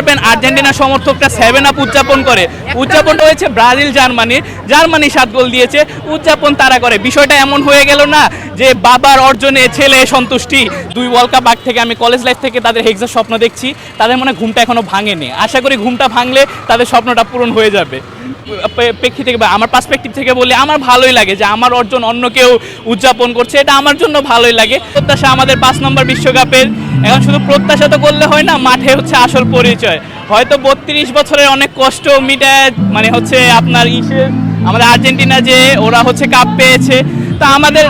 পারবেন আর্জেন্টিনা সমর্থকরা 7 আপ উদযাপন করে। উদযাপনটা হয়েছে ব্রাজিল জার্মানি 7 গোল দিয়েছে, উদযাপন তারা করে। বিষয়টা এমন হয়ে গেল না যে বাবার অর্জনে ছেলে সন্তুষ্টি। 2 ওয়ার্ল্ড কাপ আগ থেকে আমি কলেজ লাইফ থেকে তাদের হেক্সার স্বপ্ন দেখছি, তাদের মনে ঘুমটা এখনো ভাঙেনি। আশা করি ঘুমটা ভাঙলে তাদের স্বপ্নটা পূরণ হয়ে যাবে। প্রেক্ষিত থেকে বা আমার পার্সপেক্টিভ থেকে বলি, আমার ভালোই লাগে যে আমার অর্জন অন্য কেউ উদযাপন করছে, এটা আমার জন্য ভালোই লাগে। প্রত্যাশা আমাদের 5 নম্বর বিশ্বকাপের। এখন শুধু প্রত্যাশা তো করলে হয় না, মাঠে হচ্ছে আসল পরিচয়। হয়তো 32 বছরের অনেক কষ্ট মিটায় মানে হচ্ছে আপনার আমাদের আর্জেন্টিনা যে ওরা হচ্ছে কাপ পেয়েছে, তা আমাদের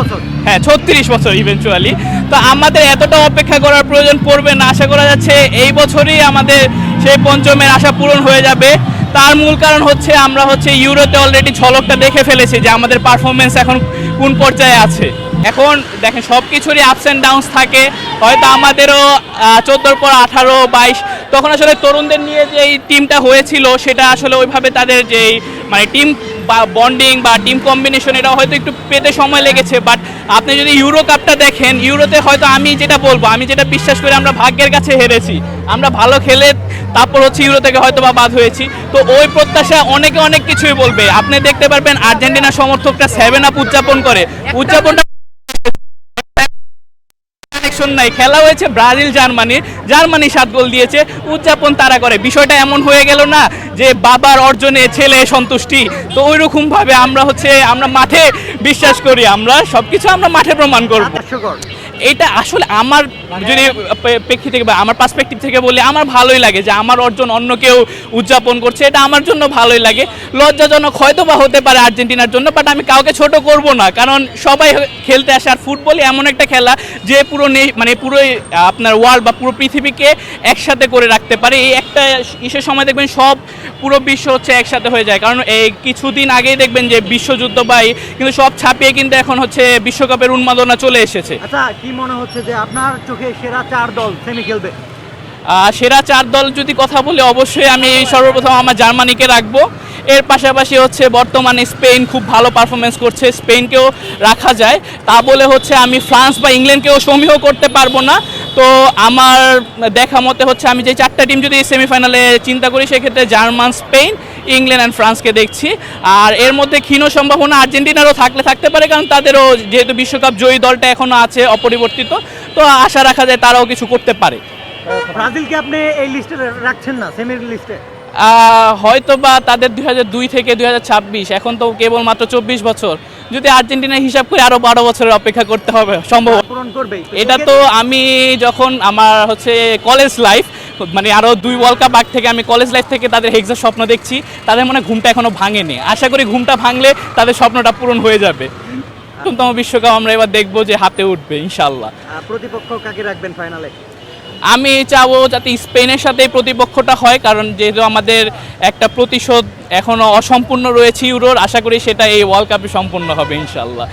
36 বছর ইভেনচুয়ালি। তো আমাদের এতটা অপেক্ষা করার প্রয়োজন পড়বে না, আশা করা যাচ্ছে এই বছরই আমাদের সেই পঞ্চমের আশা পূরণ হয়ে যাবে। তার মূল কারণ হচ্ছে আমরা হচ্ছে ইউরোতে অলরেডি ঝলকটা দেখে ফেলেছি যে আমাদের পারফরমেন্স এখন কোন পর্যায়ে আছে। এখন দেখেন সব কিছুরই আপস অ্যান্ড ডাউনস থাকে। হয়তো আমাদেরও 14 পর 18, 22 তখন আসলে তরুণদের নিয়ে যে এই টিমটা হয়েছিল সেটা আসলে ওইভাবে তাদের যেই মানে টিম বা বন্ডিং বা টিম কম্বিনেশন এটা হয়তো একটু পেতে সময় লেগেছে। বাট আপনি যদি ইউরো কাপটা দেখেন, ইউরোতে হয়তো আমি যেটা বিশ্বাস করি, আমরা ভাগ্যের কাছে হেরেছি। আমরা ভালো খেলে তারপর হচ্ছে ইউরো থেকে হয়তো বা বাদ হয়েছি। তো ওই প্রত্যাশা অনেকে অনেক কিছুই বলবে। আপনি দেখতে পারবেন আর্জেন্টিনা সমর্থকরা 7 আপ উদযাপন করে। উদযাপনটা নাই, খেলা হয়েছে ব্রাজিল জার্মানি 7 গোল দিয়েছে, উদযাপন তারা করে। বিষয়টা এমন হয়ে গেল না যে বাবার অর্জনে ছেলে সন্তুষ্টি। তো ওইরকম ভাবে আমরা মাঠে বিশ্বাস করি, আমরা সবকিছু আমরা মাঠে প্রমাণ করব। এটা আসলে আমার যদি প্রেক্ষিত থেকে বা আমার পার্সপেক্টিভ থেকে বলি, আমার ভালোই লাগে যে আমার অর্জন অন্য কেউ উদযাপন করছে, এটা আমার জন্য ভালোই লাগে। লজ্জাজনক হয়তো বা হতে পারে আর্জেন্টিনার জন্য, বাট আমি কাউকে ছোট করব না, কারণ সবাই খেলতে আসে। আর ফুটবলই এমন একটা খেলা যে পুরো আপনার ওয়ার্ল্ড বা পুরো পৃথিবীকে একসাথে করে রাখতে পারে। এই একটা ইসের সময় দেখবেন সব পুরো বিশ্ব হচ্ছে একসাথে হয়ে যায়। কারণ এই কিছুদিন আগেই দেখবেন যে বিশ্বযুদ্ধ কিন্তু সব ছাপিয়ে কিন্তু এখন হচ্ছে বিশ্বকাপের উন্মাদনা চলে এসেছে। আচ্ছা, কি মনে হচ্ছে যে আপনার চোখে সেরা 4 দল সেমি খেলবে? সেরা 4 দল যদি কথা বলি, অবশ্যই আমি সর্বপ্রথম আমার জার্মানিকে রাখবো। এর পাশাপাশি হচ্ছে বর্তমানে স্পেন খুব ভালো পারফরমেন্স করছে, স্পেনকেও রাখা যায়। তা বলে হচ্ছে আমি ফ্রান্স বা ইংল্যান্ডকেও সমীহ করতে পারবো না। তো আমার দেখা মতে হচ্ছে আমি যে 4টা টিম যদি সেমিফাইনালে চিন্তা করি, সেক্ষেত্রে জার্মান, স্পেন, ইংল্যান্ড অ্যান্ড ফ্রান্সকে দেখছি। আর এর মধ্যে ক্ষীণ সম্ভাবনা আর্জেন্টিনারও থাকতে পারে, কারণ তাদেরও যেহেতু বিশ্বকাপ জয়ী দলটা এখনও আছে অপরিবর্তিত, তো আশা রাখা যায় তারাও কিছু করতে পারে। ব্রাজিলকে আপনি এই লিস্টে রাখছেন না, সেমির লিস্টে? হয়তো বা তাদের 2002 থেকে 2026, এখন তো কেবলমাত্র 24 বছর। যদি আর্জেন্টিনার হিসাব করে আরো 12 বছরের অপেক্ষা করতে হবে সম্ভব। এটা তো আমি যখন আমার হচ্ছে কলেজ লাইফ মানে আরো 2 ওয়ার্ল্ড কাপ আগ থেকে আমি কলেজ লাইফ থেকে তাদের হেক্সার স্বপ্ন দেখছি, তাদের মনে ঘুমটা এখনো ভাঙেনি। আশা করি ঘুমটা ভাঙলে তাদের স্বপ্নটা পূরণ হয়ে যাবে। প্রথম বিশ্বকাপ আমরা এবার দেখবো যে হাতে উঠবে ইনশাল্লাহ। প্রতিপক্ষ কাকে রাখবেন ফাইনালে? আমি চাবো যাতে স্পেনের সাথে প্রতিপক্ষটা হয়, কারণ যেহেতু আমাদের একটা প্রতিশোধ এখনো অসম্পূর্ণ রয়েছে ইউরোর, আশা করি সেটা এই ওয়ার্ল্ড কাপে সম্পূর্ণ হবে ইনশাল্লাহ।